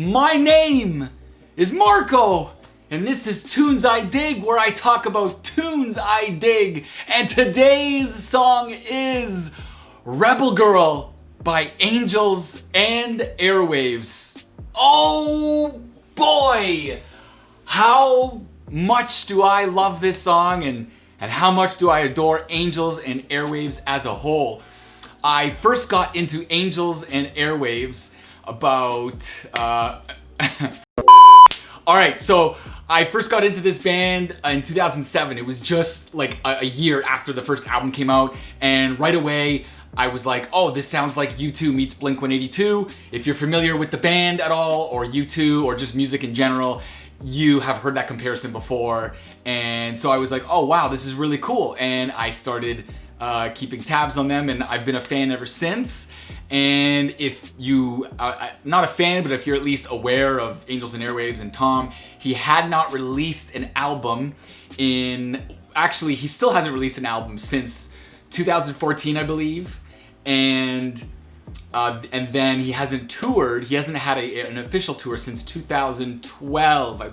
My name is Marco, and this is TunesIDig, where I talk about tunes I dig. And today's song is Rebel Girl by Angels and Airwaves. Oh boy! How much do I love this song, and how much do I adore Angels and Airwaves as a whole. I first got into Angels and Airwaves about Alright, so I first got into this band in 2007. It was just like a year after the first album came out, and right away I was like, oh, this sounds like U2 meets Blink-182. If you're familiar with the band at all, or U2, or just music in general, you have heard that comparison before. And so I was like, oh wow, this is really cool. And I started keeping tabs on them, and I've been a fan ever since. And if you, not a fan, but if you're at least aware of Angels and Airwaves and Tom, he had not released an album actually he still hasn't released an album since 2014, I believe. And then he hasn't toured. He hasn't had an official tour since 2012, I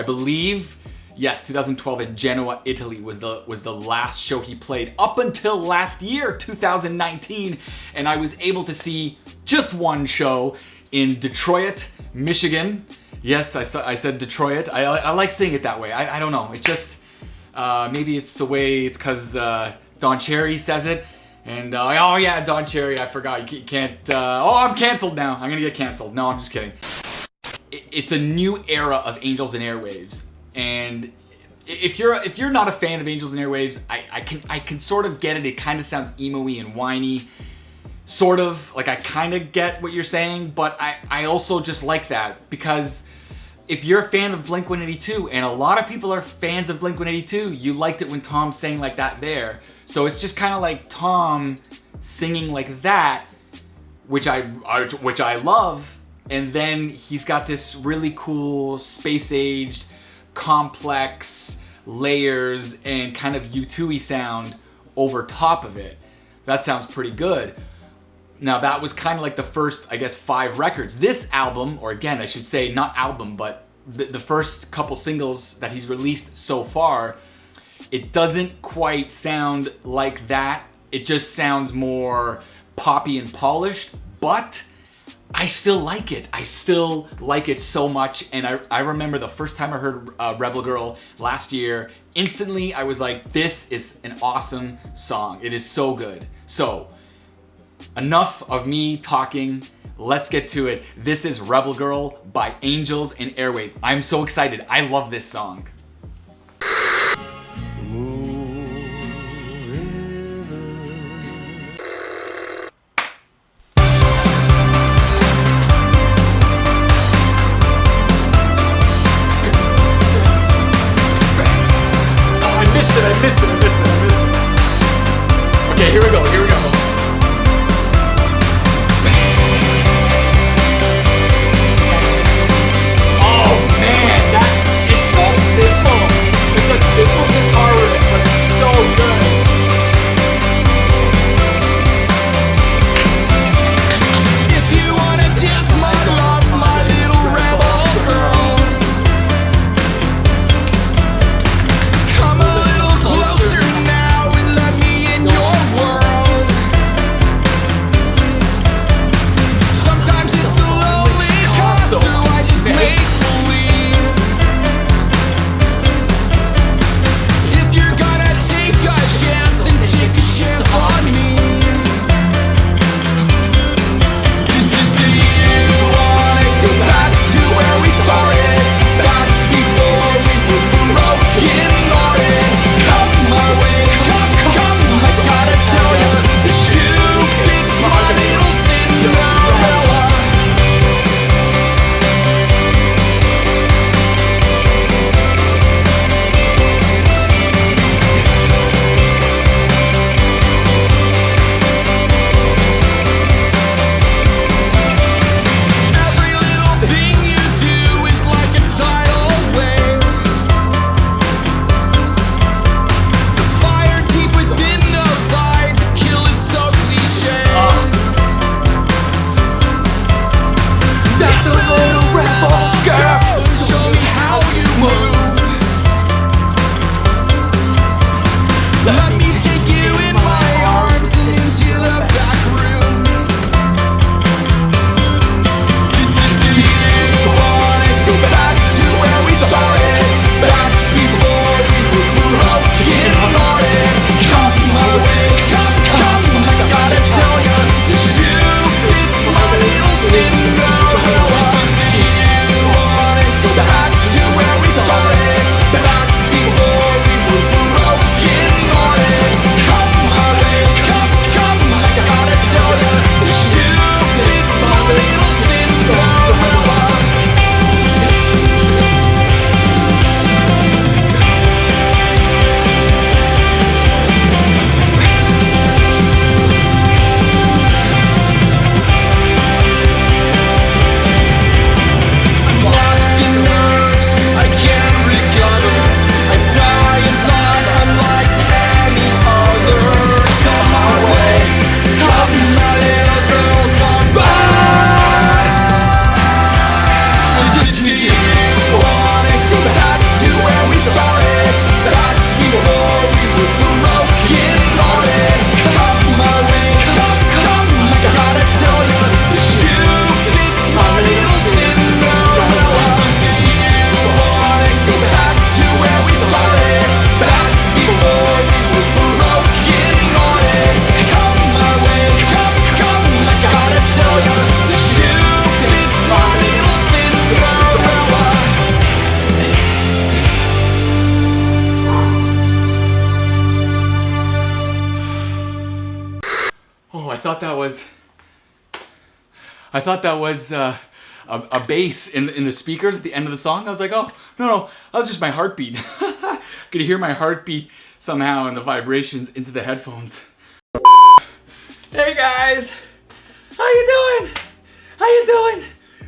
believe. Yes, 2012 in Genoa, Italy was the last show he played up until last year, 2019, and I was able to see just one show in Detroit, Michigan. Yes, I said Detroit. I like saying it that way. I don't know. It just maybe it's the way. It's because Don Cherry says it. And oh yeah, Don Cherry, I forgot. You can't. Oh, I'm canceled now. I'm gonna get canceled. No, I'm just kidding. It's a new era of Angels and Airwaves. And if you're not a fan of Angels and Airwaves, I can sort of get it. It kind of sounds emo-y and whiny, sort of. Like, I kind of get what you're saying, but I also just like that, because if you're a fan of Blink-182, and a lot of people are fans of Blink-182, you liked it when Tom sang like that there. So it's just kind of like Tom singing like that, which I love, and then he's got this really cool space-aged, complex layers and kind of U2-y sound over top of it. That sounds pretty good. Now that was kind of like the first, I guess, 5 records. This album, or again, I should say not album, but the first couple singles that he's released so far, it doesn't quite sound like that. It just sounds more poppy and polished, but I still like it. I still like it so much. And I remember the first time I heard Rebel Girl last year, instantly I was like, this is an awesome song. It is so good. So, enough of me talking. Let's get to it. This is Rebel Girl by Angels and Airwaves. I'm so excited. I love this song. I missed it. Okay, here we go. Oh man, it's so simple. you do? Wanna go back to where we started, back before we were broken hearted. Come my way, come, I gotta tell you, the shoe fits my little Cinderella. Do you wanna go back to where we started, back before we were broken hearted? Come my way, come, I gotta tell you, the shoe fits my little Cinderella. Oh, I thought that was a bass in the speakers at the end of the song. I was like, oh, no, that was just my heartbeat. Could hear my heartbeat somehow and the vibrations into the headphones. Hey guys, how you doing?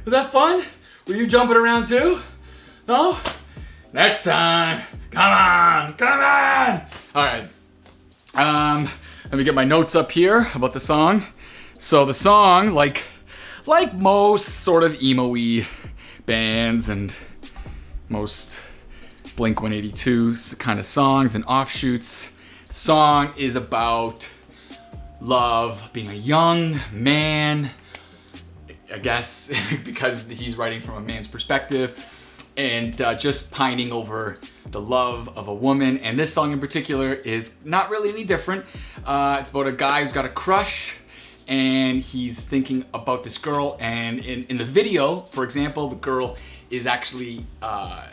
Was that fun? Were you jumping around too? No? Next time, come on. All right. Let me get my notes up here about the song. So the song, like most sort of emo-y bands and most Blink-182 kind of songs and offshoots, the song is about love, being a young man, I guess, because he's writing from a man's perspective, and just pining over the love of a woman. And this song in particular is not really any different. It's about a guy who's got a crush and he's thinking about this girl. And in the video, for example, the girl is actually,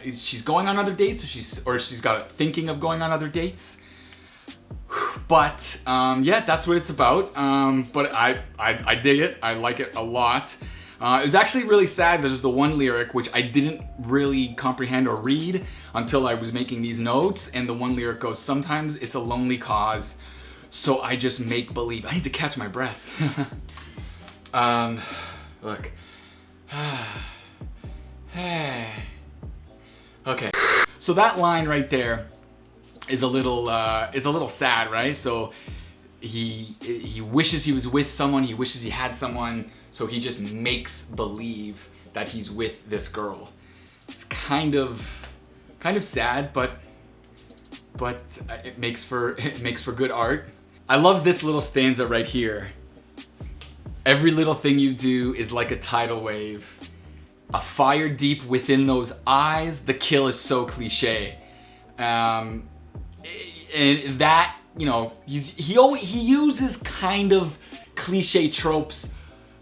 she's going on other dates, or she's got thinking of going on other dates. But yeah, that's what it's about. But I dig it. I like it a lot. It was actually really sad. There's the one lyric which I didn't really comprehend or read until I was making these notes. And the one lyric goes, "Sometimes it's a lonely cause, so I just make believe." I need to catch my breath. Look. Okay. So that line right there is a little sad, right? So he wishes he was with someone, he wishes he had someone, so he just makes believe that he's with this girl. It's kind of sad, but it makes for good art. I love this little stanza right here. Every little thing you do is like a tidal wave. A fire deep within those eyes, the kill is so cliche. And that, you know, he uses kind of cliche tropes,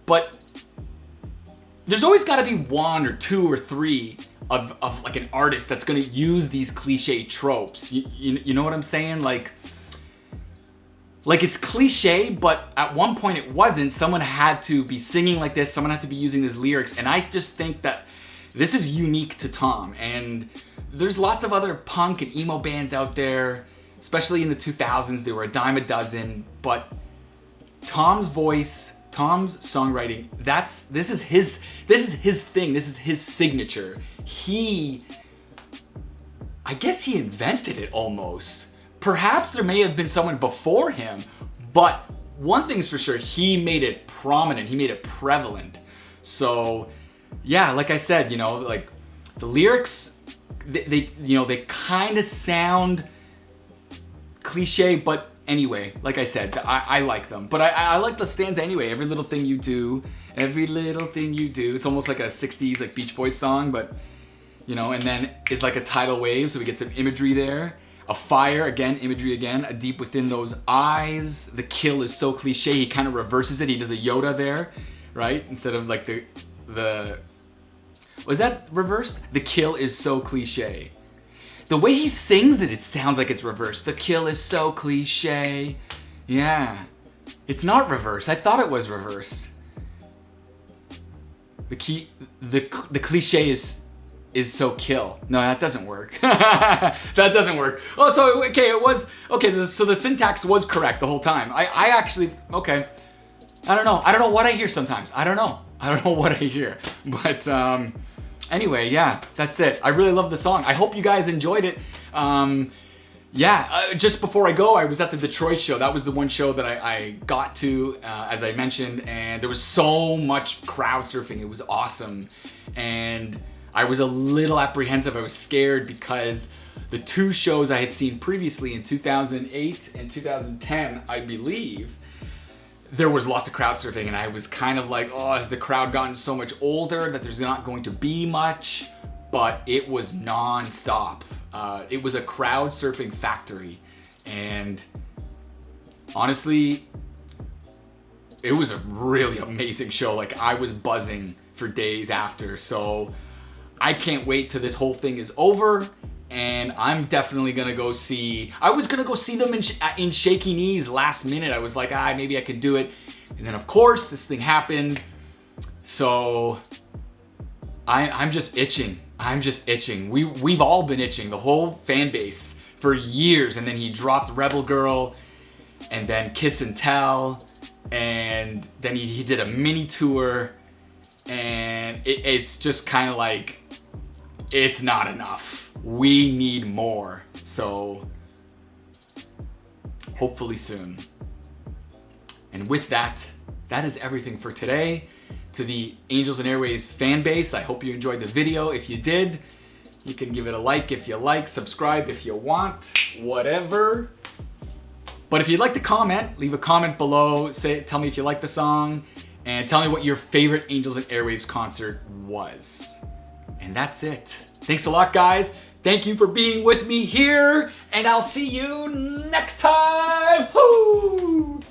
but there's always got to be one or two or three of like an artist that's going to use these cliche tropes. You know what I'm saying? Like it's cliche, but at one point it wasn't. Someone had to be singing like this. Someone had to be using these lyrics. And I just think that this is unique to Tom. And there's lots of other punk and emo bands out there, especially in the 2000s. They were a dime a dozen. But Tom's voice, Tom's songwriting, this is his thing. This is his signature. I guess he invented it almost. Perhaps there may have been someone before him, but one thing's for sure, he made it prominent, he made it prevalent. So yeah, like I said, you know, like the lyrics, they kind of sound cliche, but anyway, like I said, I like them. But I like the stanza anyway. Every little thing you do, every little thing you do. It's almost like a 60s like Beach Boys song, but you know, and then it's like a tidal wave, so we get some imagery there. A fire, again, imagery again, a deep within those eyes. The kill is so cliche, he kind of reverses it. He does a Yoda there, right? Instead of like the was that reversed? The kill is so cliche. The way he sings it, it sounds like it's reversed. The kill is so cliche. Yeah. It's not reversed. I thought it was reversed. The cliche is so kill. No, that doesn't work. That doesn't work. Oh, so okay, it was okay. So the syntax was correct the whole time. I actually okay. I don't know what I hear sometimes. I don't know what I hear. But anyway, yeah, that's it. I really love the song. I hope you guys enjoyed it. Just before I go, I was at the Detroit show. That was the one show that I got to, as I mentioned, and there was so much crowd surfing. It was awesome, and I was a little apprehensive. I was scared because the two shows I had seen previously in 2008 and 2010, I believe, there was lots of crowd surfing, and I was kind of like, oh, has the crowd gotten so much older that there's not going to be much? But it was non-stop. It was a crowd surfing factory, and honestly, it was a really amazing show. Like, I was buzzing for days after, so I can't wait till this whole thing is over. And I'm definitely gonna go see. I was gonna go see them in Shaky Knees last minute. I was like, maybe I could do it. And then of course this thing happened. So I'm just itching. I'm just itching. We've all been itching, the whole fan base, for years. And then he dropped Rebel Girl, and then Kiss and Tell, and then he did a mini tour, and it's just kind of like, it's not enough. We need more. So hopefully soon. And with that, that is everything for today. To the Angels and Airwaves fan base, I hope you enjoyed the video. If you did, you can give it a like if you like, subscribe if you want, whatever. But if you'd like to comment, leave a comment below. Tell me if you like the song, and tell me what your favorite Angels and Airwaves concert was. And that's it. Thanks a lot, guys. Thank you for being with me here, and I'll see you next time. Woo!